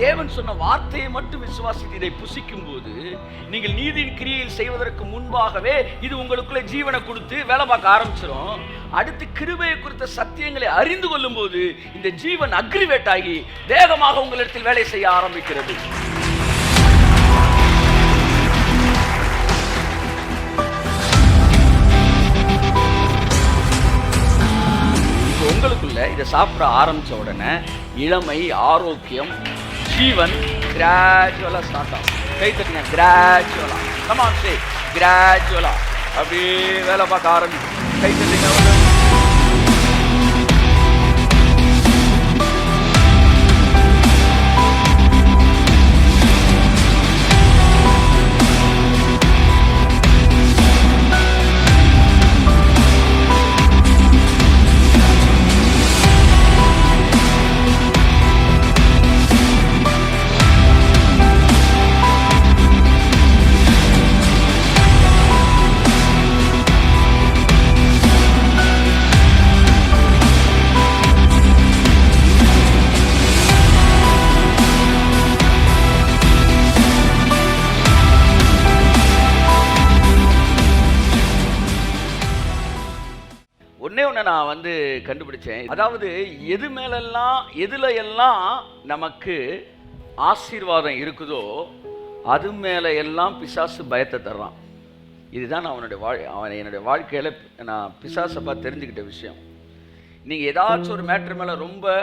தேவன் சொன்ன வார்த்தையை மட்டும் விசுவாசித்து இதை புசிக்கும் போது நீங்கள் நீதியின் கிரியையில் செய்வதற்கு முன்பாகவே இது உங்களுக்குள்ள ஜீவனை கொடுத்து வேலை பார்க்க ஆரம்பிச்சிடும். அடுத்து கிருபையை குறித்த சத்தியங்களை அறிந்து கொள்ளும் போது இந்த ஜீவன் அக்ரிவேட் ஆகி வேகமாக உங்களிடத்தில் வேலை செய்ய ஆரம்பிக்கிறது. உங்களுக்குள்ள இதை சாப்பிட ஆரம்பிச்ச உடனே இளமை, ஆரோக்கியம், ஜீவன் கிராஜுவலா ஸ்டார்ட் ஆகும். கை தட்டுங்க. கிராஜுவலா, கம் ஆன் சே கிராஜுவலா அப்படியே வேலை பார்க்க ஆரம்பிக்கும். கை தட்டுங்க. நான் வந்து கண்டுபிடிச்சேன். அதாவது எதுல எல்லாம் நமக்கு ஆசீர்வாதம் இருக்குதோ அது மேல எல்லாம் பிசாசு பயத்தை தர்றான். இதுதான் அவன் என்னுடைய வாழ்க்கையில நான் பிசாசை பார்த்து தெரிஞ்சுக்கிட்ட விஷயம். நீங்க ஏதாச்சும் ஒரு மேட்டர் மேல ரொம்ப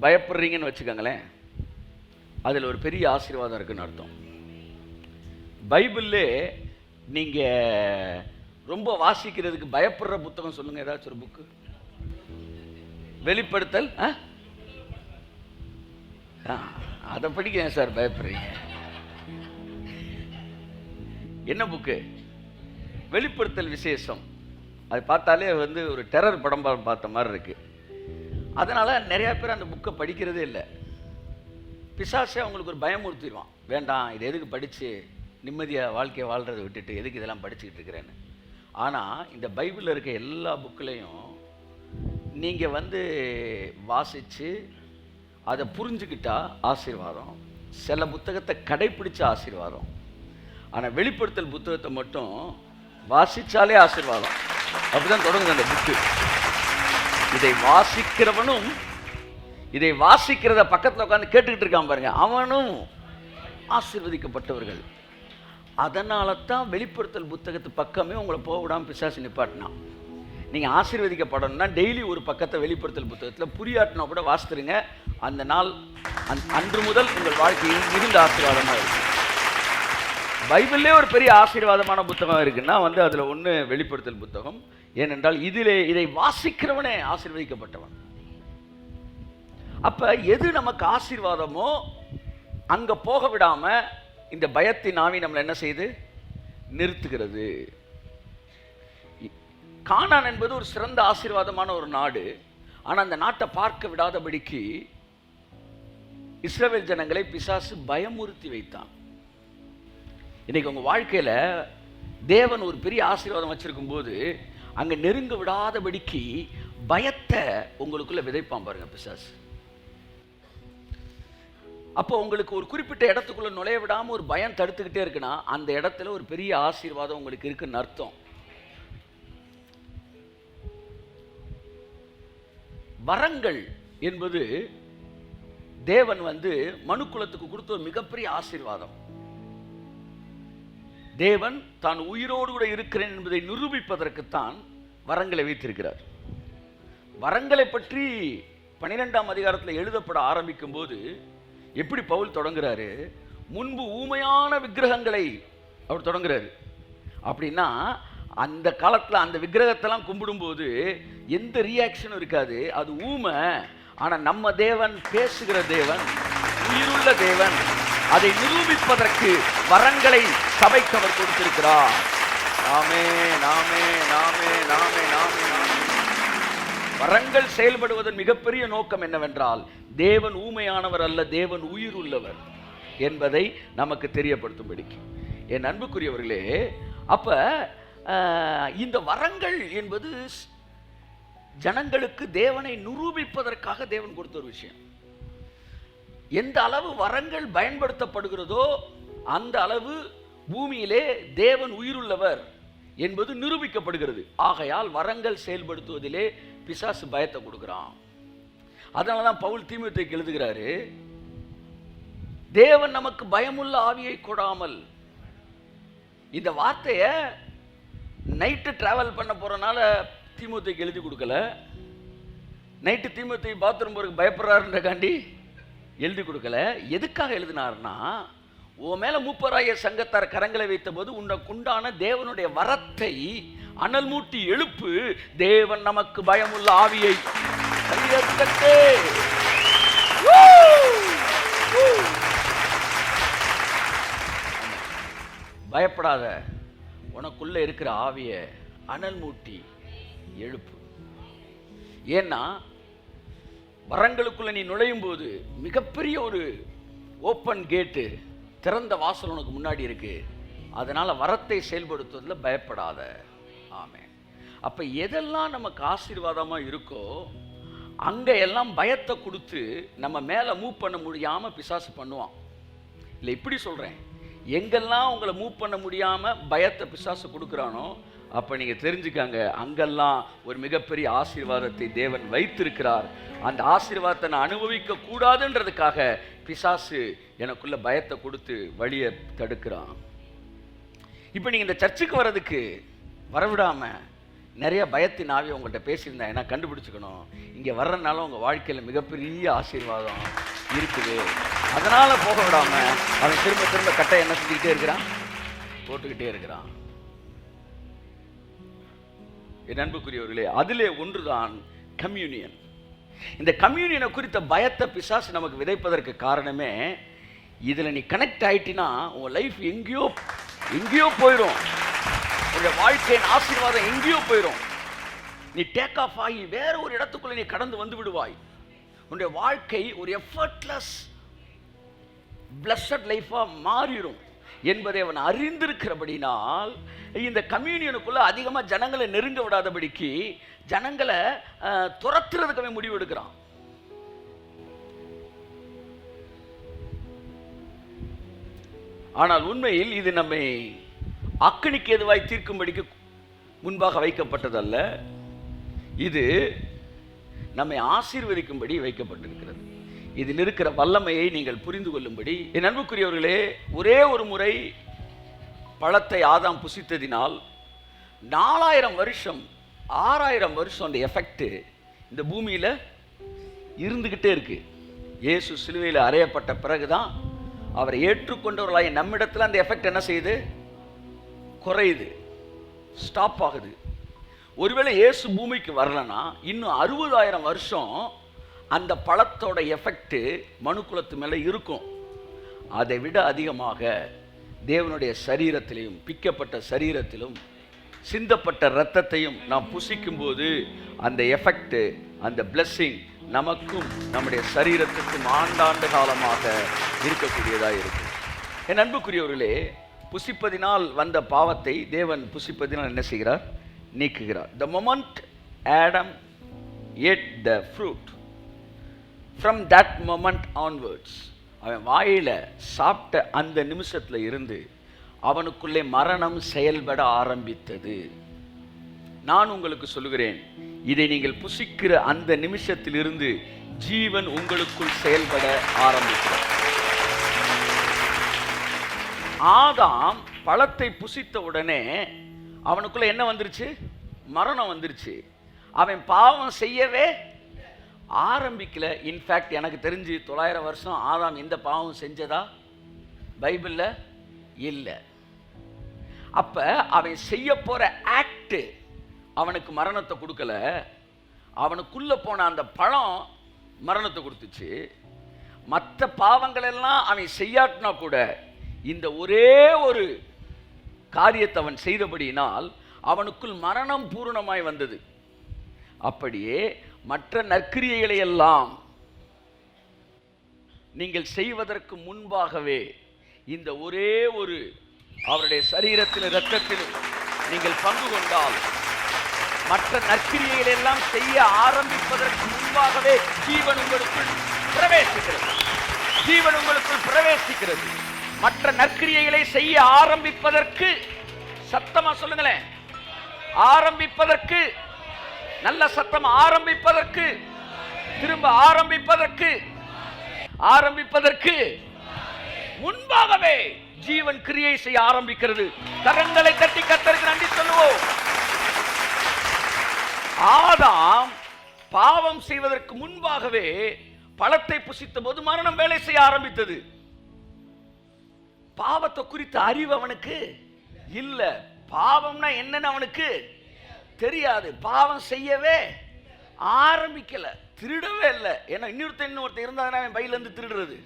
பயப்படுறீங்கன்னு வச்சுக்கோங்களேன், அதுல ஒரு பெரிய ஆசீர்வாதம் இருக்குன்னு அர்த்தம். பைபிள்லே நீங்க ரொம்ப வாசிக்கிறதுக்கு பயப்படுற புத்தகம் சொல்லுங்க, ஏதாச்சும் ஒரு புக்கு. வெளிப்படுத்தல். அதை படிக்க சார் பயப்படுறீங்க? என்ன புக்கு? வெளிப்படுத்தல் விசேஷம். அது பார்த்தாலே வந்து ஒரு டெரர் படம் பார்த்த மாதிரி இருக்கு. அதனால நிறைய பேர் அந்த புக்கை படிக்கிறதே இல்லை. பிசாசே அவங்களுக்கு ஒரு பயமுறுத்திடுவான். வேண்டாம், இது எதுக்கு படித்து நிம்மதியாக வாழ்க்கையை வாழ்கிறத விட்டுட்டு எதுக்கு இதெல்லாம் படிச்சுக்கிட்டு இருக்கிறேன்னு. ஆனால் இந்த பைபிளில் இருக்க எல்லா புக்கிலையும் நீங்கள் வந்து வாசித்து அதை புரிஞ்சுக்கிட்டா ஆசீர்வாதம், சில புத்தகத்தை கடைப்பிடிச்ச ஆசீர்வாதம். ஆனால் வெளிப்படுத்தல் புத்தகத்தை மட்டும் வாசித்தாலே ஆசீர்வாதம். அப்படிதான் தொடங்குது அந்த புக்கு. இதை வாசிக்கிறவனும் இதை வாசிக்கிறத பக்கத்தில் உட்காந்து கேட்டுக்கிட்டு இருக்கான் பாருங்க, அவனும் ஆசீர்வதிக்கப்பட்டவர்கள். அதனால தான் வெளிப்படுத்தல் புத்தகத்து பக்கமே உங்களை போக விடாமல் பிசாசு நிப்பாட்டினான். நீங்கள் ஆசீர்வதிக்கப்படணும்னா டெய்லி ஒரு பக்கத்தை வெளிப்படுத்தல் புத்தகத்தில் புரியாட்டினா கூட வாசித்துருங்க. அந்த நாள் அன்று முதல் உங்கள் வாழ்க்கையில் மிகுந்த ஆசீர்வாதமாக இருக்கும். பைபிள்லே ஒரு பெரிய ஆசீர்வாதமான புத்தகம் இருக்குன்னா வந்து அதில் ஒன்று வெளிப்படுத்தல் புத்தகம். ஏனென்றால் இதை வாசிக்கிறவனே ஆசீர்வதிக்கப்பட்டவன். அப்போ எது நமக்கு ஆசீர்வாதமோ அங்கே போக விடாமல் இந்த பயத்தின் ஆவி நம்மளை என்ன செய்து நிறுத்துகிறது. கானான் என்பது ஒரு சிறந்த ஆசீர்வாதமான ஒரு நாடு. ஆனால் அந்த நாட்டை பார்க்க விடாதபடிக்கு இஸ்ரவேல் ஜனங்களை பிசாசு பயமுறுத்தி வைத்தான். இன்னைக்கு உங்க வாழ்க்கையில தேவன் ஒரு பெரிய ஆசீர்வாதம் வச்சிருக்கும் போது அங்க நெருங்க விடாதபடிக்கு பயத்தை உங்களுக்குள்ள விதைப்பான் பாருங்க பிசாசு. அப்போ உங்களுக்கு ஒரு குறிப்பிட்ட இடத்துக்குள்ள நுழைய விடாம ஒரு பயம் தடுத்துக்கிட்டே இருக்குன்னா அந்த இடத்துல ஒரு பெரிய ஆசீர்வாதம் உங்களுக்கு இருக்குன்னு அர்த்தம். வரங்கள் என்பது தேவன் வந்து மனுக்குலத்துக்கு கொடுத்த ஒரு மிகப்பெரிய ஆசீர்வாதம். தேவன் தான் உயிரோடு கூட இருக்கிறேன் என்பதை நிரூபிப்பதற்குத்தான் வரங்களை வைத்திருக்கிறார். வரங்களை பற்றி 12ஆம் அதிகாரத்தில் எழுதப்பட ஆரம்பிக்கும் போது எப்படி பவுல் தொடங்குறாரு? முன்பு ஊமையான விக்கிரகங்களை அவர் தொடங்குறாரு. அப்படின்னா அந்த காலத்தில் அந்த விக்கிரகத்தெல்லாம் கும்பிடும்போது எந்த ரியாக்ஷனும் இருக்காது, அது ஊமை. ஆனால் நம்ம தேவன் பேசுகிற தேவன், உயிருள்ள தேவன். அதை நிரூபிப்பதற்கு வரங்களை சபைக்கு அவர் கொடுத்திருக்கிறார். நாமே நாமே நாமே நாமே நாமே நாமே. வரங்கள் செயல்படுவதன் மிகப்பெரிய நோக்கம் என்னவென்றால் தேவன் ஊமையானவர் அல்ல, தேவன் உயிர் உள்ளவர் என்பதை நமக்கு தெரியப்படுத்தும்படிக்கு. என் அன்புக்குரியவர்களே, அப்ப இந்த வரங்கள் என்பது ஜனங்களுக்கு தேவனை நிரூபிப்பதற்காக தேவன் கொடுத்த ஒரு விஷயம். எந்த அளவு வரங்கள் பயன்படுத்தப்படுகிறதோ அந்த அளவு பூமியிலே தேவன் உயிருள்ளவர் என்பது நிரூபிக்கப்படுகிறது. ஆகையால் வரங்கள் செயல்படுத்துவதிலே பிசாசு பயத்தை கொடுக்கிறான். அதனாலதான் பவுல் தீமோத்தேயுக்கு எழுதுகிறாரு, தேவன் நமக்கு பயமுள்ள ஆவியை கொடாமல். இந்த வார்த்தைய நைட்டு டிராவல் பண்ண போறனால தீமோத்தேயுக்கு எழுதி கொடுக்கல. நைட்டு தீமோத்தேயு பாத்ரூம் போறதுக்கு பயப்படுறாருன்றக்காண்டி எழுதி கொடுக்கல. எதுக்காக எழுதினார்னா, உன் மேல மூப்பராய சங்கத்தார் கரங்களை வைத்த போது உண்டான தேவனுடைய வரத்தை அனல் மூட்டி எழுப்பு. தேவன் நமக்கு பயமுள்ள ஆவியை. பயப்படாத, உனக்குள்ள இருக்கிற ஆவிய அனல் மூட்டி எழுப்பு. ஏன்னா வரங்களுக்குள்ள நீ நுழையும் போது மிகப்பெரிய ஒரு ஓப்பன் கேட்டு, திறந்த வாசல் உனக்கு முன்னாடி இருக்கு. அதனால வரத்தை செயல்படுத்துவதில் பயப்படாத. ஆமென். அப்ப எதெல்லாம் நமக்கு ஆசீர்வாதமா இருக்கோ அங்க எல்லாம் பயத்தை கொடுத்து நம்ம மேல மூவ் பண்ண முடியாம பிசாசு பண்ணுவான். இல்ல இப்படி சொல்றேன், எங்கெல்லாம் உங்களை மூவ் பண்ண முடியாம பயத்தை பிசாசு கொடுக்குறானோ அப்ப நீங்க தெரிஞ்சுக்காங்க, அங்கெல்லாம் ஒரு மிகப்பெரிய ஆசீர்வாதத்தை தேவன் வைத்திருக்கிறார். அந்த ஆசீர்வாதத்தை நான் அனுபவிக்க கூடாதுன்றதுக்காக பிசாசு எனக்குள்ள பயத்தை கொடுத்து வழியை தடுக்கிறான். இப்ப நீங்க இந்த சர்ச்சுக்கு வர்றதுக்கு வரவிடாம நிறைய பயத்தின் ஆவி உங்கள்கிட்ட பேசியிருந்தேன். ஏன்னா கண்டுபிடிச்சுக்கணும், இங்க வர்றதுனால உங்க வாழ்க்கையில மிகப்பெரிய ஆசீர்வாதம் இருக்குது. அதனால போக விடாம அவன் திரும்ப திரும்ப கட்டை என்ன செஞ்சுக்கிட்டே இருக்கிறான், போட்டுக்கிட்டே இருக்கிறான். என் அன்புக்குரியவர்களே, அதிலே ஒன்றுதான் கம்யூனியன். இந்த கம்யூனியனை குறித்த பயத்தை பிசாசு நமக்கு விதைப்பதற்கு காரணமே, இதுல நீ கனெக்ட் ஆயிட்டினா உன் லைஃப் எங்கேயோ போயிடும். உன்னுடைய வாழ்க்கையின் ஆசீர்வாதம் எங்கேயோ போயிடும். நீ டேக் ஆஃப் ஆகி வேற ஒரு இடத்துக்குள்ள நீ கடந்து வந்து விடுவாய். உன்னுடைய வாழ்க்கை ஒரு எஃபர்ட்லெஸ் பிளஸட் லைஃபா மாறிடும் என்பதை அவன் அறிந்திருக்கிறபடினால் இந்த கம்யூனியனுக்குள்ள அதிகமா ஜனங்களை நெருங்க விடாதபடிக்கு ஜனங்களை துரத்துறதுக்கு அவன் முடிவு எடுக்கிறான். ஆனால் உண்மையில் இது நம்மை அக்கினிக்கு எதுவாய் தீர்க்கும்படிக்கு முன்பாக வைக்கப்பட்டதல்ல, இது நம்மை ஆசீர்வதிக்கும்படி வைக்கப்பட்டிருக்கிறது. இதில் இருக்கிற வல்லமையை நீங்கள் புரிந்து கொள்ளும்படி. என் அன்புக்குரியவர்களே, ஒரே ஒரு முறை பழத்தை ஆதாம் புசித்ததினால் 4000 வருஷம் 6000 வருஷம் அந்த எஃபெக்ட் இந்த பூமியில இருந்துகிட்டே இருக்கு. இயேசு சிலுவையில் அறையப்பட்ட பிறகுதான் அவரை ஏற்றுக்கொண்டவர்களாய் நம்மிடத்துல அந்த எஃபெக்ட் என்ன செய்யுது, குறையுது, ஸ்டாப் ஆகுது. ஒருவேளை இயேசு பூமிக்கு வரலன்னா இன்னும் 60000 வருஷம் அந்த பழத்தோட எஃபெக்ட் மனுக்குலத்து மேல இருக்கும். அதை விட அதிகமாக தேவனுடைய சரீரத்திலும் பிக்கப்பட்ட சரீரத்திலும் சிந்தப்பட்ட இரத்தத்தையும் நாம் புசிக்கும் போது அந்த எஃபெக்ட், அந்த பிளெஸிங் நமக்கும் நம்முடைய சரீரத்துக்கும் ஆண்டாண்டு காலமாக இருக்கக்கூடியதாக இருக்கும். என் அன்புக்குரியவர்களே, புசிப்பதினால் வந்த பாவத்தை தேவன் புசிப்பதினால் என்ன செய்கிறார், நீக்குகிறார். The moment Adam ate the fruit, from that moment onwards, அவன் வாயில சாப்பிட்ட அந்த நிமிஷத்துல இருந்து அவனுக்குள்ளே மரணம் செயல்பட ஆரம்பித்தது. நான் உங்களுக்கு சொல்லுகிறேன், இதை நீங்கள் புசிக்கிற அந்த நிமிஷத்திலிருந்து ஜீவன் உங்களுக்குள் செயல்பட ஆரம்பிக்கிறார். ஆதாம் பழத்தை புசித்த உடனே அவனுக்குள்ள என்ன வந்துருச்சு, மரணம் வந்துருச்சு. அவன் பாவம் செய்யவே ஆரம்பிக்கல. இன்ஃபேக்ட் எனக்கு தெரிஞ்சு 900 வருஷம் ஆதாம் எந்த பாவம் செஞ்சதா பைபிள்ல இல்லை. அப்ப அவன் செய்ய போற ஆக்ட் அவனுக்கு மரணத்தை கொடுக்கல, அவனுக்குள்ள போன அந்த பழம் மரணத்தை கொடுத்துச்சு. மற்ற பாவங்கள் எல்லாம் அவன் செய்யாட்டினா கூட இந்த ஒரே ஒரு காரியத்தை அவன் செய்தபடியினால் அவனுக்குள் மரணம் பூரணமாய் வந்தது. அப்படியே மற்ற நற்கிரியைகளை எல்லாம் நீங்கள் செய்வதற்கு முன்பாகவே இந்த ஒரே ஒரு அவருடைய சரீரத்தில் இரத்தத்திலும் நீங்கள் பங்கு கொண்டால் மற்ற நற்கிரியைகளை எல்லாம் செய்ய ஆரம்பிப்பதற்கு முன்பாகவே ஜீவன் உங்களுக்குள் பிரவேசிக்கிறது. ஜீவன் உங்களுக்குள் பிரவேசிக்கிறது. மற்ற நற்கிரியைகளை செய்ய ஆரம்பிப்பதற்கு, சத்தமா சொல்லுங்களேன், ஆரம்பிப்பதற்கு, நல்ல சத்தம், ஆரம்பிப்பதற்கு, திரும்ப ஆரம்பிப்பதற்கு முன்பாகவே ஜீவன் கிரியை செய்ய ஆரம்பிக்கிறது. கரங்களை தட்டி கர்த்தருக்கு நன்றி சொல்லுவோம். ஆதாம் பாவம் செய்வதற்கு முன்பாகவே பழத்தை புசித்த போது மரணம் வேலை செய்ய ஆரம்பித்தது. பாவத்தை குறித்த அறிவு அவனுக்கு இல்ல. பாவம்னா என்னன்னு அவனுக்கு தெரியாது. பாவம் செய்யவே ஆரம்பிக்கல, திருடவே இல்லை. ஏன்னா இன்னொருத்தன் இருந்தாங்கன்னா அவன் பையில இருந்து திருடுறது,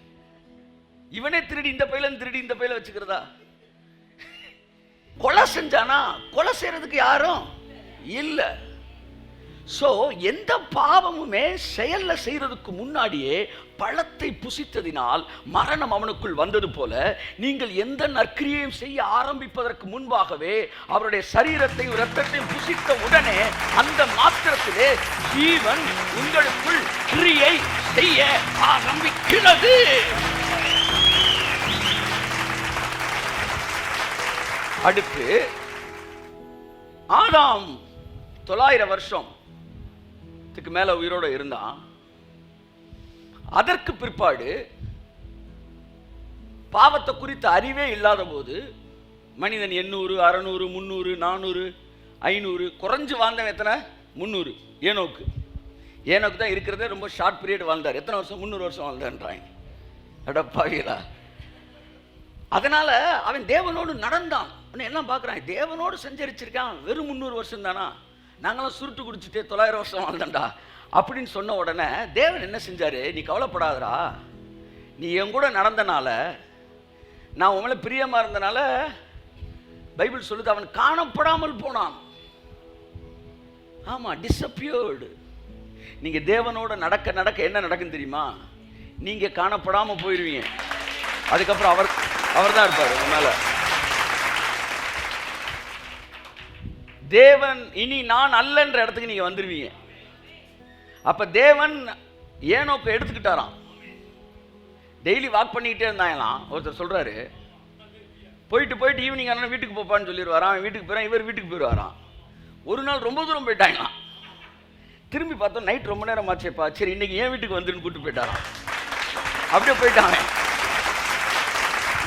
இவனே திருடி இந்த பையில இருந்து திருடி இந்த பையில வச்சுக்கிறதா? கொலை செஞ்சானா? கொலை செய்யறதுக்கு யாரும் இல்ல. சோ எந்த பாவமுமே செயல்ல செய்யறதுக்கு முன்னாடியே பழத்தை புசித்ததினால் மரணம் அவனுக்குள் வந்தது போல, நீங்கள் எந்த நற்கிரியையும் செய்ய ஆரம்பிப்பதற்கு முன்பாகவே அவருடைய சரீரத்தை இரத்தத்தையும் புசித்த உடனே அந்த மாத்திரத்திலே ஜீவன் உங்களுக்குள் கிரியை செய்ய ஆரம்பிக்கிறது. அடுத்து ஆதாம் 900 வருஷத்துக்கு மேல உயிரோட இருந்தான். அதற்கு பிற்பாடு பாவத்தை குறித்த அறிவே இல்லாத போது மனிதன் 800, 600, 300, 400, 500 குறைஞ்சு வாழ்ந்தவன் எத்தனை? 300. ஏனோக்கு தான் இருக்கிறதே ரொம்ப ஷார்ட் பீரியட் வாழ்ந்தார். எத்தனை வருஷம்? 300 வருஷம் வாழ்ந்தான்றாங்க. அடப்பாவிகளா! அதனால அவன் தேவனோடு நடந்தான். எல்லாம் பார்க்குறான், தேவனோடு சஞ்சரிச்சிருக்கான். வெறும் 300 வருஷம் தானா? நாங்களாம் சுருட்டு குடிச்சிட்டே 900 வருஷம் வாழ்ந்தா அப்படின்னு சொன்ன உடனே தேவன் என்ன செஞ்சாரு? நீ கவலைப்படாதடா, நீ என் கூட நடந்தனால, நான் உங்களை பிரியமா இருந்தனால, பைபிள் சொல்லுது அவன் காணப்படாமல் போனான். ஆமா, டிஸப்பியர்டு. நீங்க தேவனோட நடக்க நடக்க என்ன நடக்கும் தெரியுமா? நீங்க காணப்படாம போயிருவீங்க. அதுக்கப்புறம் அவர் தான் இருப்பார் உன்னால. தேவன் இனி நான் அல்லன்ற இடத்துக்கு நீங்க வந்துருவீங்க. அப்ப தேவன் ஏனோக்கு எடுத்துக்கிட்டாராம். டெய்லி வாக் பண்ணிக்கிட்டே இருந்தாங்களாம். ஒருத்தர் சொல்றாரு, போயிட்டு ஈவினிங் ஆனால் வீட்டுக்கு போப்பான்னு சொல்லிடுவாராம். வீட்டுக்கு போயிடும், இவர் வீட்டுக்கு போயிடுவாராம். ஒரு நாள் ரொம்ப தூரம் போயிட்டாங்களாம். திரும்பி பார்த்தோம், நைட் ரொம்ப நேரம் ஆச்சேப்பா, சரி இன்னைக்கு ஏன் வீட்டுக்கு வந்துன்னு கூப்பிட்டு போயிட்டாராம். அப்படியே போயிட்டாங்க.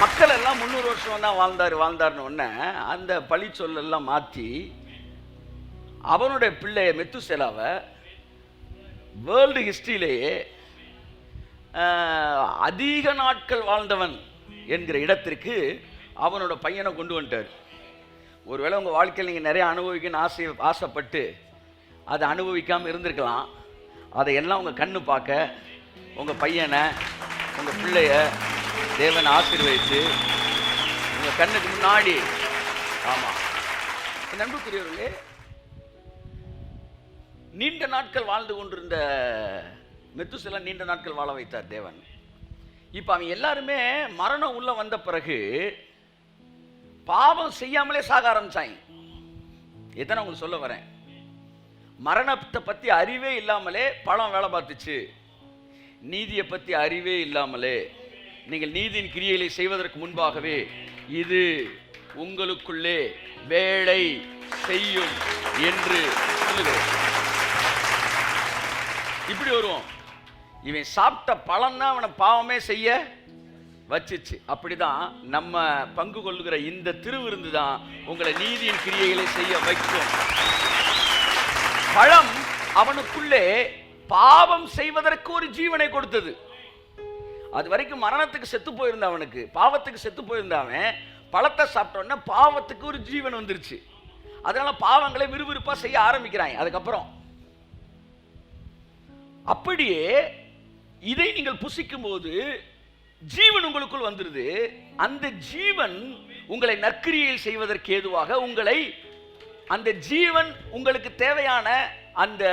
மக்கள் எல்லாம் 300 வருஷம் தான் வாழ்ந்தாருன்னு உடனே அந்த பழி சொல்லெல்லாம் மாற்றி அவனுடைய பிள்ளைய மெத்துசேலாவை வேர்ல்டு ஹிஸ்டரியிலேயே அதிக நாட்கள் வாழ்ந்தவன் என்கிற இடத்திற்கு அவனோட பையனை கொண்டு வந்துட்டார். ஒருவேளை உங்கள் வாழ்க்கையில் நீங்கள் நிறைய அனுபவிக்கணும்னு ஆசைப்பட்டு அதை அனுபவிக்காமல் இருந்திருக்கலாம். அதையெல்லாம் உங்கள் கண்ணு பார்க்க உங்கள் பையனை, உங்கள் பிள்ளைய தேவன் ஆசீர்வதித்து உங்கள் கண்ணுக்கு முன்னாடி. ஆமாம், நண்புக்குரியவர்களே, நீண்ட நாட்கள் வாழ்ந்து கொண்டிருந்த மெத்துசேலா நீண்ட நாட்கள் வாழ வைத்தார் தேவன். இப்போ அவன் எல்லாருமே மரணம் உள்ள வந்த பிறகு பாவம் செய்யாமலே சாக ஆரம்பிச்சாங்க. இதான் உங்களுக்கு சொல்ல வரேன். மரணத்தை பற்றி அறிவே இல்லாமலே பழம் வேலை பார்த்துச்சு. நீதியை பற்றி அறிவே இல்லாமலே நீங்கள் நீதியின் கிரியைகளை செய்வதற்கு முன்பாகவே இது உங்களுக்குள்ளே வேலை செய்யும் என்று சொல்லுகிறேன். இப்படி வருவோம். இவன் சாப்பிட்ட பழம் தான் அவனை பாவமே செய்ய வச்சிச்சு. அப்படிதான் நம்ம பங்கு கொள்ளுகிற இந்த திருவிருந்து தான் உங்களை நீதியின் கிரியைகளை செய்ய வைக்கும். பழம் அவனுக்குள்ளே பாவம் செய்வதற்கு ஒரு ஜீவனை கொடுத்தது. அது வரைக்கும் மரணத்துக்கு செத்து போயிருந்த அவனுக்கு, பாவத்துக்கு செத்து போயிருந்தவன் பழத்தை சாப்பிட்டோன்னா பாவத்துக்கு ஒரு ஜீவன் வந்துருச்சு. அதனால பாவங்களை விறுவிறுப்பா செய்ய ஆரம்பிக்கிறாங்க. அதுக்கப்புறம் அப்படியே இதை நீங்கள் புசிக்கும் போது ஜீவன் உங்களுக்குள் வந்துருது. அந்த ஜீவன் உங்களை நற்கிரியை செய்வதற்கு ஏதுவாக உங்களை, அந்த ஜீவன் உங்களுக்கு தேவையான அந்த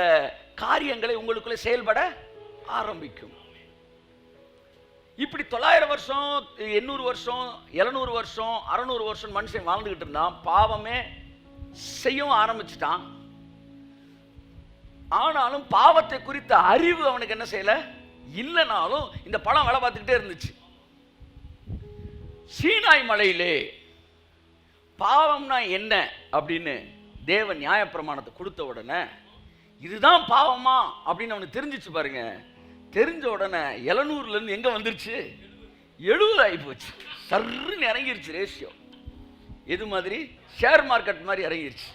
காரியங்களை உங்களுக்குள்ளே செயல்பட ஆரம்பிக்கும். இப்படி 900 வருஷம், 800 வருஷம், 700 வருஷம், 600 வருஷம் மனுஷன் வாழ்ந்துகிட்டு இருந்தான். பாவமே செய்யவும் ஆரம்பிச்சுட்டான். ஆனாலும் பாவத்தை குறித்த அறிவு அவனுக்கு என்ன செய்யல இல்லைனாலும் இந்த பழம் வேலை பார்த்துக்கிட்டே இருந்துச்சு. சீனாய் மலையிலே பாவம்னா என்ன அப்படின்னு தேவன் நியாயப்பிரமாணத்தை கொடுத்த உடனே இதுதான் பாவமா அப்படின்னு அவனுக்கு தெரிஞ்சிச்சு பாருங்க. தெரிஞ்ச உடனே 700 எங்க வந்துருச்சு, 70 ஆகி போச்சு. சர்ன்னு இறங்கிருச்சு ரேஷியோ. எது மாதிரி? ஷேர் மார்க்கெட் மாதிரி இறங்கிருச்சு.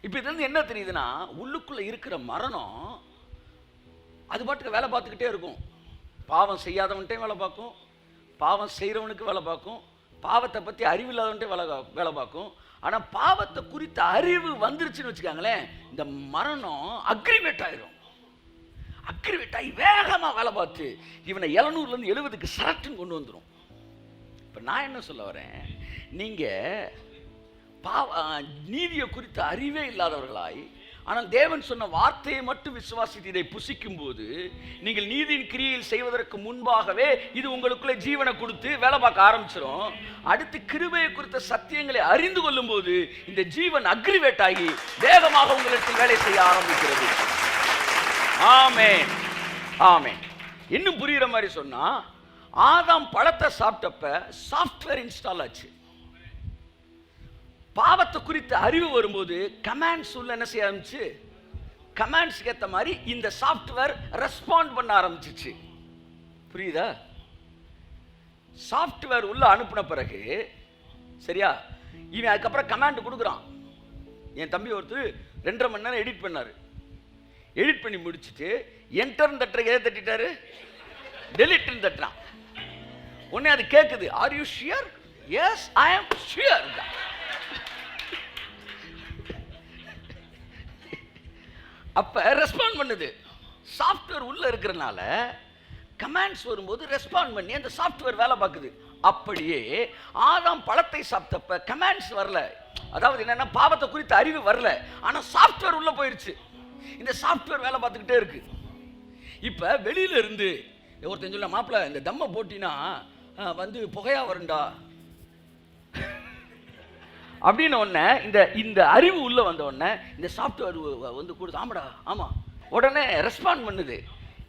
இப்போ இதுல என்ன தெரியுதுன்னா, உள்ளுக்குள்ள இருக்கிற மரணம் அது பாட்டுக்கு வேலை பார்த்துக்கிட்டே இருக்கும். பாவம் செய்யாதவன்ட்டையும் வேலை பார்க்கும், பாவம் செய்கிறவனுக்கு வேலை பார்க்கும், பாவத்தை பற்றி அறிவில்லாதவன்ட்டே வேலை பார்க்கும். ஆனால் பாவத்தை குறித்த அறிவு வந்துருச்சுன்னு வச்சுக்காங்களேன், இந்த மரணம் அக்ரிவேட் ஆயிரும். அக்ரிவேட் ஆகி வேகமாக வேலை பார்த்து இவனை 700 70க்கு சரட்டுன்னு கொண்டு வந்துடும். இப்போ நான் என்ன சொல்ல வரேன், நீங்கள் நீதியை குறித்த அறிவே இல்லாதவர்களாய், ஆனால் தேவன் சொன்ன வார்த்தையை மட்டும் விசுவாசித்து இதை புசிக்கும் போது நீங்கள் நீதியின் கிரியையில் செய்வதற்கு முன்பாகவே இது உங்களுக்குள்ளே ஜீவனை கொடுத்து வேலை பார்க்க ஆரம்பிச்சிடும். அடுத்து கிருபையை குறித்த சத்தியங்களை அறிந்து கொள்ளும் போது இந்த ஜீவன் அக்ரிவேட் ஆகி வேகமாக உங்களுக்கு வேலை செய்ய ஆரம்பிக்கிறது. ஆமென், ஆமென். இன்னும் புரியுற மாதிரி சொன்னா, ஆதாம் பழத்தை சாப்பிட்டப்ப சாஃப்ட்வேர் இன்ஸ்டால் ஆச்சு. பாவத்தை குறித்த அறிவு வரும்போது கமாண்ட்ஸ் உள்ள என்ன செய்ய ஆரம்பிச்சு, கமாண்ட்ஸ்க்கு ஏற்ற மாதிரி இந்த சாஃப்ட்வேர் ரெஸ்பாண்ட் பண்ண ஆரம்பிச்சிச்சு. புரியுதா? சாஃப்ட்வேர் உள்ள அனுப்பின பிறகு சரியா, இவன் அதுக்கப்புறம் கமாண்ட் கொடுக்குறான். என் தம்பி ஒருத்தர் 2.5 மணி நேரம் எடிட் பண்ணாரு. எடிட் பண்ணி முடிச்சுட்டு என்டர்னு தட்டுற எதை தட்டிட்டாரு, டெலிட்னு தட்டுறான். உடனே அது கேட்குது, ஆர் யூ ஷியர்? எஸ் ஐ ஆம் ஷியர். அப்ப ரெஸ்பாண்ட் பண்ணுது. சாஃப்ட்வேர் உள்ள இருக்கிறனால கமாண்ட்ஸ் வரும்போது ரெஸ்பாண்ட் பண்ணி அந்த சாஃப்ட்வேர் வேலை பார்க்குது. அப்படியே ஆதாம் பழத்தை சாப்பிட்டப்ப கமாண்ட்ஸ் வரல, அதாவது என்னன்னா பாவத்தை குறித்த அறிவு வரல, ஆனா சாஃப்ட்வேர் உள்ள போயிருச்சு. இந்த சாஃப்ட்வேர் வேலை பார்த்துக்கிட்டே இருக்கு. இப்ப வெளியில இருந்து ஒருத்தன் சொல்ல, மாப்பிள்ள இந்த தம்மை போட்டினா வந்து புகையா வருண்டா அப்படின்னு ஒன்று இந்த அறிவு உள்ள வந்த உடனே இந்த சாஃப்ட்வேர் வந்து கொடுத்து, ஆமாடா ஆமா, உடனே ரெஸ்பாண்ட் பண்ணுது.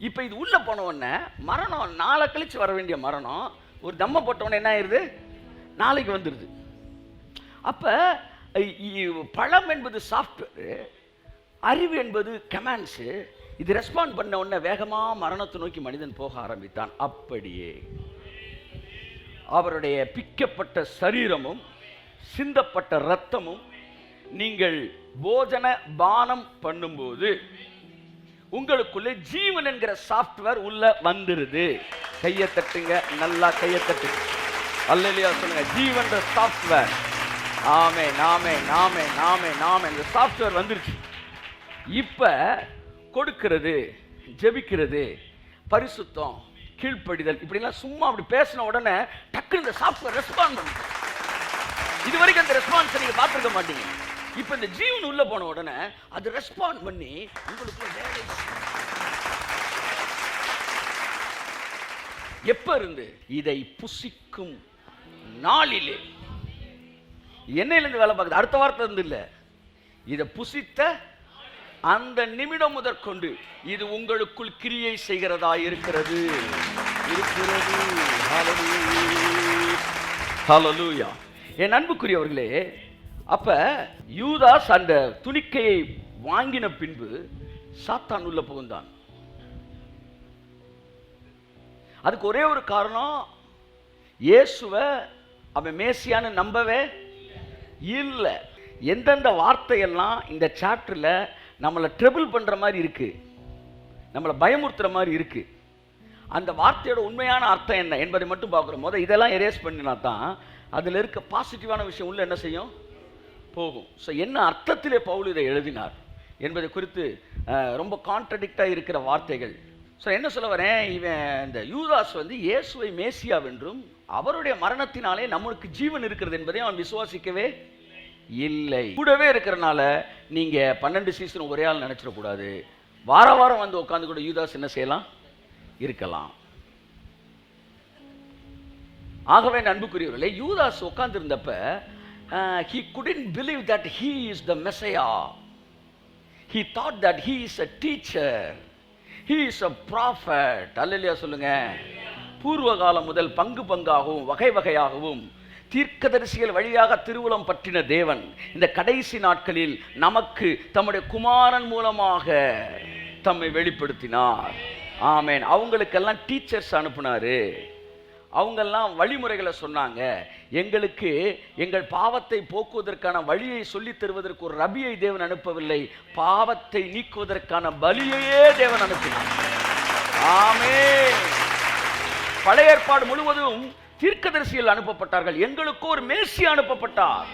இப்போ இது உள்ள போன உடனே மரணம் நாளை கழிச்சு வர வேண்டிய மரணம் ஒரு தம்மை போட்ட உடனே என்ன ஆயிருது, நாளைக்கு வந்துடுது. அப்போ பழம் என்பது சாஃப்ட்வேர், அறிவு என்பது கமாண்ட்ஸு. இது ரெஸ்பாண்ட் பண்ண உடனே வேகமாக மரணத்தை நோக்கி மனிதன் போக ஆரம்பித்தான். அப்படியே அவருடைய பிக்கப்பட்ட சரீரமும் சிந்தப்பட்ட இரத்தமும் நீங்கள் போஜன பானம் பண்ணும்போது உங்களுக்குள்ளே ஜீவன் என்கிற சாஃப்ட்வேர் உள்ள வந்துருது. கையை தட்டுங்க, நல்லா கையை தட்டுங்க, அல்லேலூயா சொல்லுங்க. ஜீவன் சாஃப்ட்வேர். ஆமே நாமே நாமே நாமே நாமே இந்த சாஃப்ட்வேர் வந்துருச்சு. இப்ப கொடுக்கிறது, ஜெபிக்கிறது, பரிசுத்தம், கீழ்ப்படிதல், இப்படிலாம் சும்மா அப்படி பேசின உடனே டக்குன்னு இந்த சாஃப்ட்வேர் ரெஸ்பாண்ட் பண்ணுது. இது வரைக்கும் அந்த ரெஸ்பான்ஸை நீங்க பார்த்துருக்க மாட்டீங்க. இப்ப இந்த ஜீவன் உள்ள போன உடனே அது ரெஸ்பாண்ட் பண்ணி உங்களுக்கு வேலை. எப்ப இருந்து? இதை புசிக்கும் நாளிலே. என்னையிலிருந்து வேலை பார்க்குது, அடுத்த வார்த்தை இருந்து இல்ல, இதை புசித்த அந்த நிமிடம் முதற்கொண்டு இது உங்களுக்குள் கிரியை செய்கிறதா இருக்கிறது. ஹல்லேலூயா. என் அன்புக்குரியவர்களே, அப்ப யூதாஸ் அந்த துணிக்கையை வாங்கின பின்பு சாத்தான் உள்ள புகுந்தான். அதுக்கு ஒரே ஒரு காரணம், இயேசுவை அவன் மேசியான்னு நம்பவே இல்லை. எந்தெந்த வார்த்தையெல்லாம் இந்த சாப்டர்ல நம்மளை ட்ரபிள் பண்ற மாதிரி இருக்கு, நம்மளை பயமுறுத்துற மாதிரி இருக்கு, அந்த வார்த்தையோட உண்மையான அர்த்தம் என்ன என்பதை மட்டும் பார்க்குறோம். போது இதெல்லாம் எரேஸ் பண்ணினா தான் அதில் இருக்க பாசிட்டிவான விஷயம் உள்ள என்ன செய்யும், போகும். ஸோ என்ன அர்த்தத்திலே பவுல் இதை எழுதினார் என்பதை குறித்து ரொம்ப கான்ட்ரடிக்டாக இருக்கிற வார்த்தைகள். ஸோ என்ன சொல்ல வரேன், இவன் இந்த யூதாஸ் வந்து இயேசுவை மேசியாவென்றும் அவருடைய மரணத்தினாலே நம்மளுக்கு ஜீவன் இருக்கிறது என்பதை அவன் விசுவாசிக்கவே இல்லை. கூடவே இருக்கிறனால நீங்க 12 சீசன் ஒரே ஆள் நினைச்சிடக்கூடாது. வார வாரம் வந்து உட்காந்து கூட யூதாஸ் என்ன செய்யலாம், இருக்கலாம். ஆகவே அன்புக்குரியவர்களே, யூதாஸ் உட்கார்ந்து இருந்தப்ப he couldn't believe that he is the Messiah. He thought that he is a teacher. he is a prophet. அல்லேலூயா சொல்லுங்க. பூர்வ காலம் முதல் பங்கு பங்காகவும் வகை வகையாகவும் தீர்க்கதரிசிகள் வழியாக திருவுளம் பற்றின தேவன் இந்த கடைசி நாட்களில் நமக்கு தம்முடைய குமாரன் மூலமாக தம்மை வெளிப்படுத்தினார். ஆமென். அவங்களுக்கெல்லாம் டீச்சர்ஸ் அனுப்புனாரு. அவங்கெல்லாம் வழிமுறைகளை சொன்னாங்க. எங்களுக்கு எங்கள் பாவத்தை போக்குவதற்கான வழியை சொல்லித் தருவதற்கு ஒரு ரபியை தேவன் அனுப்பவில்லை, பாவத்தை நீக்குவதற்கான பலியையே தேவன் அனுப்பினார். ஆமென். பழைய ஏற்பாடு முழுவதும் தீர்க்கதரிசிகள் அனுப்பப்பட்டார்கள். எங்களுக்கு ஒரு மேசியா அனுப்பப்பட்டார்.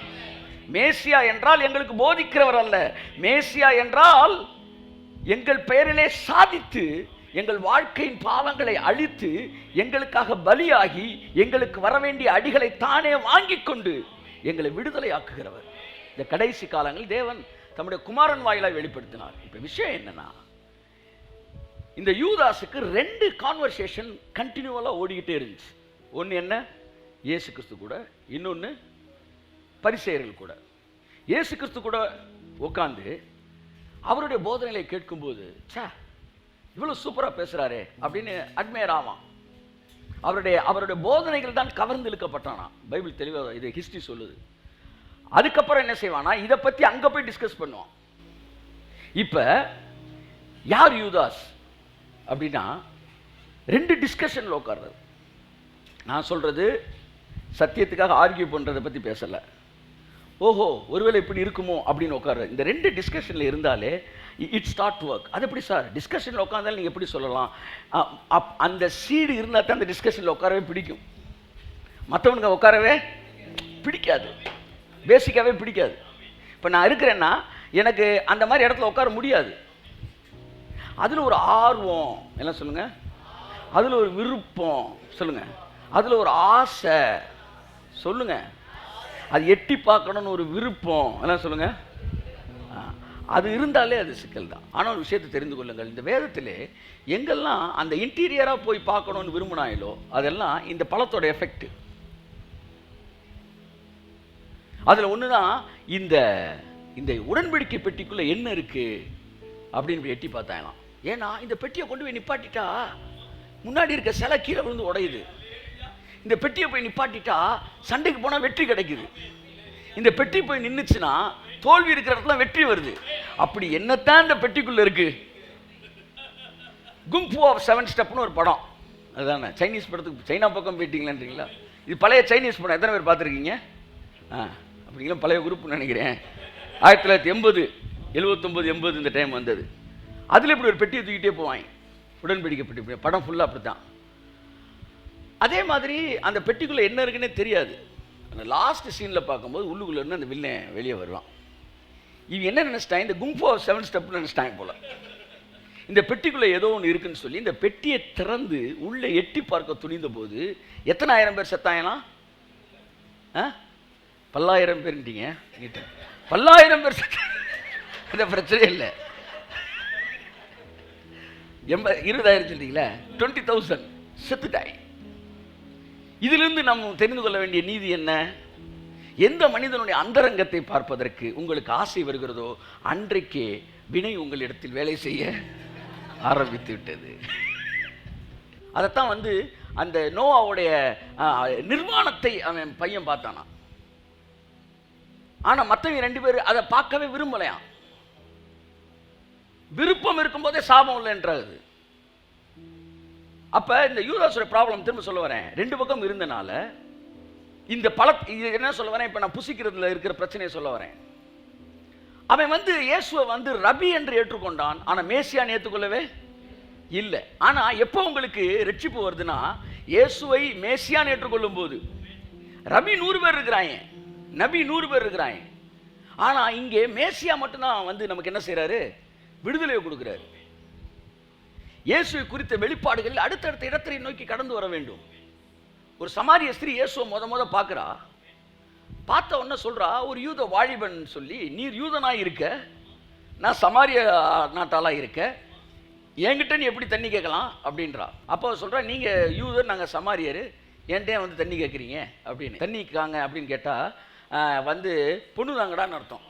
மேசியா என்றால் எங்களுக்கு போதிக்கிறவர் அல்ல. மேசியா என்றால் எங்கள் பெயரிலே சாதித்து எங்கள் வாழ்க்கையின் பாவங்களை அழித்து எங்களுக்காக பலியாகி எங்களுக்கு வரவேண்டிய அடிகளை தானே வாங்கி கொண்டு எங்களை விடுதலை ஆக்குகிறவர். இந்த கடைசி காலங்களில் தேவன் தம்முடைய குமாரன் வாயிலாய் வெளிப்படுத்தினார். இப்ப விஷயம் என்னன்னா, இந்த யூதாஸுக்கு 2 கான்வர்சேஷன் கண்டினியூவலா ஓடிக்கிட்டே இருந்துச்சு. ஒன்று என்ன, இயேசு கிறிஸ்து கூட, இன்னொன்று பரிசேயர்கள் கூட. இயேசு கிறிஸ்து கூட உட்காந்து அவருடைய போதனைகளை கேட்கும்போது, சே இவ்வளோ சூப்பராக பேசுகிறாரே அப்படின்னு அட்மையர் ஆவான். அவருடைய போதனைகள் தான் கவர்ந்து இழுக்கப்பட்டானா. பைபிள் தெளிவாக இது ஹிஸ்ட்ரி சொல்லுது. அதுக்கப்புறம் என்ன செய்வானா, இதை பற்றி அங்கே போய் டிஸ்கஸ் பண்ணுவான். இப்போ யார் யூதாஸ் அப்படின்னா, 2 டிஸ்கஷனில் உட்கார்றது. நான் சொல்கிறது சத்தியத்துக்காக ஆர்கியூ பண்ணுறதை பற்றி பேசலை. ஓஹோ ஒருவேளை இப்படி இருக்குமோ அப்படின்னு உட்கார்றது. இந்த 2 டிஸ்கஷனில் இருந்தாலே இட் ஸ்டார்ட் ஒர்க். அது எப்படி சார் டிஸ்கஷனில் உட்காந்தாலும் நீங்கள் எப்படி சொல்லலாம்? அந்த சீடு இருந்தால் தான் அந்த டிஸ்கஷனில் உட்காரவே பிடிக்கும். மற்றவனுங்க உட்காரவே பிடிக்காது, பேசிக்காகவே பிடிக்காது. இப்போ நான் இருக்கிறேன்னா எனக்கு அந்த மாதிரி இடத்துல உட்கார முடியாது. அதில் ஒரு ஆர்வம் என்ன சொல்லுங்கள், அதில் ஒரு விருப்பம் சொல்லுங்கள், அதில் ஒரு ஆசை சொல்லுங்கள், அது எட்டி பார்க்கணும்னு ஒரு விருப்பம் எல்லாம் சொல்லுங்க. அது இருந்தாலே அது சிக்கல் தான். ஆனால் ஒரு விஷயத்தை தெரிந்து கொள்ளுங்கள், இந்த வேதத்திலே எங்கெல்லாம் அந்த இன்டீரியராக போய் பார்க்கணும்னு விரும்பினாயிலோ அதெல்லாம் இந்த பழத்தோட எஃபெக்ட். அதில் ஒன்று தான் இந்த இந்த உடன்படிக்கை பெட்டிக்குள்ளே என்ன இருக்கு அப்படின்னு எட்டி பார்த்தாங்களாம். ஏன்னா இந்த பெட்டியை கொண்டு போய் நிப்பாட்டிட்டா முன்னாடி இருக்க சிலை கீழே விழுந்து உடையுது. இந்த பெட்டியை போய் நிப்பாட்டிட்டா சண்டைக்கு போனால் வெற்றி கிடைக்குது. இந்த பெட்டி போய் நின்றுச்சுன்னா தோல்வி இருக்கிற இடத்துல வெற்றி வருது. அப்படி என்னத்தான் இந்த பெட்டிக்குள்ள இருக்கு? குங்ஃபூ ஆஃப் 7 ஸ்டெப்னு ஒரு படம், அதுதானே சைனீஸ் படத்துக்கு. சைனா பக்கம் போயிட்டீங்களான்றீங்களா? இது பழைய சைனீஸ் படம். எத்தனை பேர் பார்த்துருக்கீங்க? அப்படிங்களா? பழைய குரூப்னு நினைக்கிறேன். 1980, 79, 80 இந்த டைம் வந்தது. அதில் இப்படி ஒரு பெட்டியை தூக்கிட்டே போவாங்க, உடன்படிக்கை பெட்டி. படம் ஃபுல்லாக அப்படி தான். அதே மாதிரி அந்த பெட்டிக்குள்ளே என்ன இருக்குன்னே தெரியாது. அந்த லாஸ்ட் சீனில் பார்க்கும்போது உள்ளுக்குள்ளே இருந்து அந்த வில்லன் வெளியே வருவான். இவன் என்ன நினச்சிட்டாங்க, இந்த குங்ஃபூ ஆஃப் 7 ஸ்டெப்னு நினச்சிட்டாங்க போல. இந்த பெட்டிக்குள்ளே ஏதோ ஒன்று இருக்குன்னு சொல்லி இந்த பெட்டியை திறந்து உள்ளே எட்டி பார்க்க துணிந்த போது எத்தனை ஆயிரம் பேர் செத்தாங்களாம்? 10,000 பேர்ட்டீங்க. 10,000 பேர் செத்தாங்க. அந்த பிரச்சனை இல்லை. 20,000 சொல்லிட்டீங்களா? 20,000 செத்துட்டாய். இதிலிருந்து நாம் தெரிந்து கொள்ள வேண்டிய நீதி என்ன? எந்த மனிதனுடைய அந்தரங்கத்தை பார்ப்பதற்கு உங்களுக்கு ஆசை வருகிறதோ அன்றைக்கே வினை உங்களிடத்தில் வேலை செய்ய ஆரம்பித்து விட்டது. அதைத்தான் அந்த நோவாவுடைய நிர்வாணத்தை அவன் பையன் பார்த்தானா. ஆனா மற்றவங்க 2 பேர் அதை பார்க்கவே விரும்பலையாம். விருப்பம் இருக்கும்போதே சாபம் இல்லைன்றது. அப்ப இந்த யூதாஸோட ப்ராப்ளம் திரும்ப சொல்ல வரேன். 2 பக்கம் இருந்தனால இந்த என்ன சொல்ல வரேன், இப்ப நான் புசிக்கிறதுல இருக்கிற பிரச்சனையை சொல்ல வரேன். அவன் இயேசுவை ரபி என்று ஏற்றுக்கொண்டான், ஆனா மேசியான்னு ஏற்றுக்கொள்ளவே இல்லை. ஆனா எப்போ உங்களுக்கு ரட்சிப்பு வருதுன்னா, இயேசுவை மேசியான்னு ஏற்றுக்கொள்ளும் போது. ரபி 100 பேர் இருக்கிறாங்க, நபி 100 பேர் இருக்கிறாங்க. ஆனா இங்கே மேசியா மட்டும்தான் நமக்கு என்ன செய்யறாரு, விடுதலையை கொடுக்கிறாரு. இயேசுவை குறித்த வெளிப்பாடுகள் அடுத்தடுத்த இடத்தை நோக்கி கடந்து வர வேண்டும். ஒரு சமாரிய ஸ்திரீ இயேசுவை முத பார்க்கிறா. பார்த்த உடனே சொல்றா, ஒரு யூத வாலிபன் சொல்லி, நீர் யூதனாய் இருக்க, நான் சமாரிய நாட்டாளா இருக்க, என்கிட்ட நீ எப்படி தண்ணி கேட்கலாம் அப்படின்றா. அப்போ சொல்றா, நீங்க யூதர், நாங்க சமாரியர், என்கிட்ட தண்ணி கேட்குறீங்க அப்படின்னு. தண்ணி காங்க அப்படின்னு கேட்டா பொண்ணு தாங்கடான்னு அர்த்தம்.